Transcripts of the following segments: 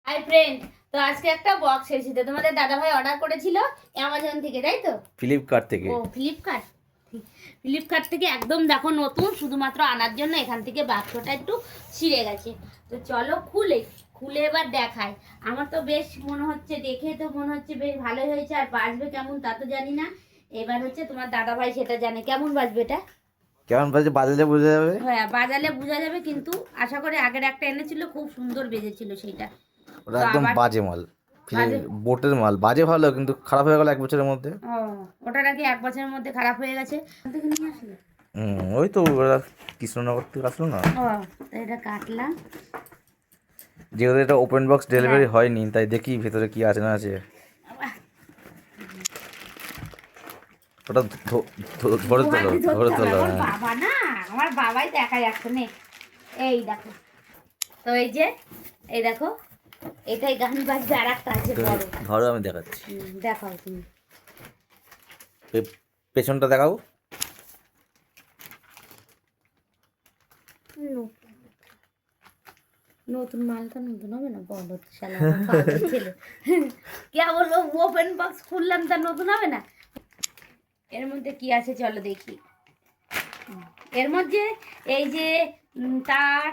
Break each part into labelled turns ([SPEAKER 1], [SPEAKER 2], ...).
[SPEAKER 1] Hi friend, তো আজকে একটা বক্স এসেছে। তোমাদের দাদা ভাই অর্ডার করেছিল অ্যামাজন থেকে, তাই তো?
[SPEAKER 2] ফ্লিপকার্ট থেকে।
[SPEAKER 1] ও ফ্লিপকার্ট থেকে একদম দেখো নতুন, শুধুমাত্র আনার জন্য এখান থেকে বাক্সটা একটু ছিঁড়ে গেছে। তো চলো খুলে এবার দেখাই। আমার তো বেশ মনে হচ্ছে, দেখে তো মনে হচ্ছে বেশ ভালোই হয়েছে। আর বাজবে কেমন তা তো জানি না। এবার হচ্ছে তোমার দাদা ভাই সেটা জানে কেমন বাজবে এটা।
[SPEAKER 2] কেমন বাজে বাজালে বোঝা যাবে।
[SPEAKER 1] হ্যাঁ, বাজালে বোঝা যাবে, কিন্তু আশা করি আগের একটা এনেছিল খুব সুন্দর বেজেছিল সেইটা।
[SPEAKER 2] ওটা
[SPEAKER 1] তো
[SPEAKER 2] একদম
[SPEAKER 1] আবার
[SPEAKER 2] বাজে মাল।
[SPEAKER 1] বাজে।
[SPEAKER 2] বোটের মাল বাজে ভালো, কিন্তু খারাপ হয়ে গেল 1 বছরের মধ্যে।
[SPEAKER 1] ও, ওটা নাকি 1 বছরের মধ্যে খারাপ হয়ে গেছে। ওখান থেকে নিয়ে আসলে।
[SPEAKER 2] ওই তো ওরা কৃষ্ণনগর থেকে আসলো না।
[SPEAKER 1] ও, তো এটা কাটলাম।
[SPEAKER 2] যেহেতু এটা ওপেন বক্স ডেলিভারি
[SPEAKER 1] হ্যাঁ।
[SPEAKER 2] হয়নি, তাই দেখি ভেতরে কি আছে না আছে।
[SPEAKER 1] আবার
[SPEAKER 2] ওটা ধরে তোলো,
[SPEAKER 1] দোহাতে ধরতে
[SPEAKER 2] ধরে
[SPEAKER 1] হবে,
[SPEAKER 2] তোলো।
[SPEAKER 1] আমার
[SPEAKER 2] হ্যাঁ,
[SPEAKER 1] বাবা না, আমার বাবাই দেখা যাচ্ছে না। এই দেখো, তো এই দেখো, এটাই গান বাজবে। আর একটা আছে বড়।
[SPEAKER 2] ধরো আমি দেখাচ্ছি।
[SPEAKER 1] দেখাও তুমি।
[SPEAKER 2] পেছনটা দেখাও।
[SPEAKER 1] নতুন মালটা নতুন হবে না, বড় শালা আমার পাগল ছেলে। কে বলবো, ওপেন বক্স খুললাম তা নতুন হবে না। এর মধ্যে কি আছে চলো দেখি। এর মধ্যে এই যে তার,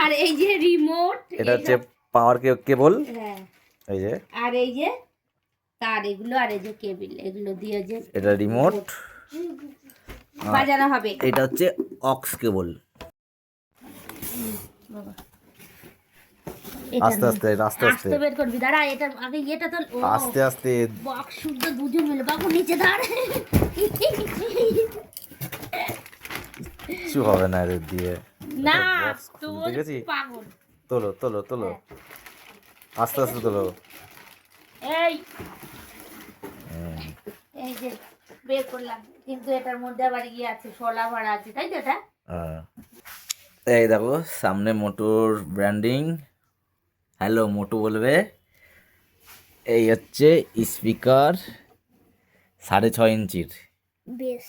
[SPEAKER 1] আর এই যে রিমোট।
[SPEAKER 2] এটা হচ্ছে পাওয়ার কেবল।
[SPEAKER 1] হ্যাঁ,
[SPEAKER 2] এই যে,
[SPEAKER 1] আর এই যে তার এগুলো, আর এই যে কেবিল, এগুলো দিয়ে যে
[SPEAKER 2] এটা রিমোট।
[SPEAKER 1] বাজানো হবে।
[SPEAKER 2] এটা হচ্ছে অক্স কেবল।
[SPEAKER 1] বাবা,
[SPEAKER 2] আস্তে আস্তে, আস্তে আস্তে,
[SPEAKER 1] আস্তে বের করবি, দাঁড়া। এটা আগে এটা তো
[SPEAKER 2] আস্তে আস্তে।
[SPEAKER 1] বক্স শুদ্ধ দুজন মিলে। বাবু নিচে দাঁড়।
[SPEAKER 2] কিছু হবে না এদের দিয়ে।
[SPEAKER 1] না,
[SPEAKER 2] box
[SPEAKER 1] তো
[SPEAKER 2] খুলতে গেছি।
[SPEAKER 1] পাগল।
[SPEAKER 2] তোলো তোলো তোলো, আস্তে আস্তে তোলো।
[SPEAKER 1] এই
[SPEAKER 2] হুম।
[SPEAKER 1] এই যে বের করলাম, কিন্তু এটার মধ্যে আবার ইয়ে আছে, শোলা ভরা আছে, তাই তো? এটা
[SPEAKER 2] এই দেখো সামনে মোটোর ব্র্যান্ডিং। হ্যালো মোটো বলবে। এই হচ্ছে স্পিকার 6.5 ইঞ্চির।
[SPEAKER 1] বেশ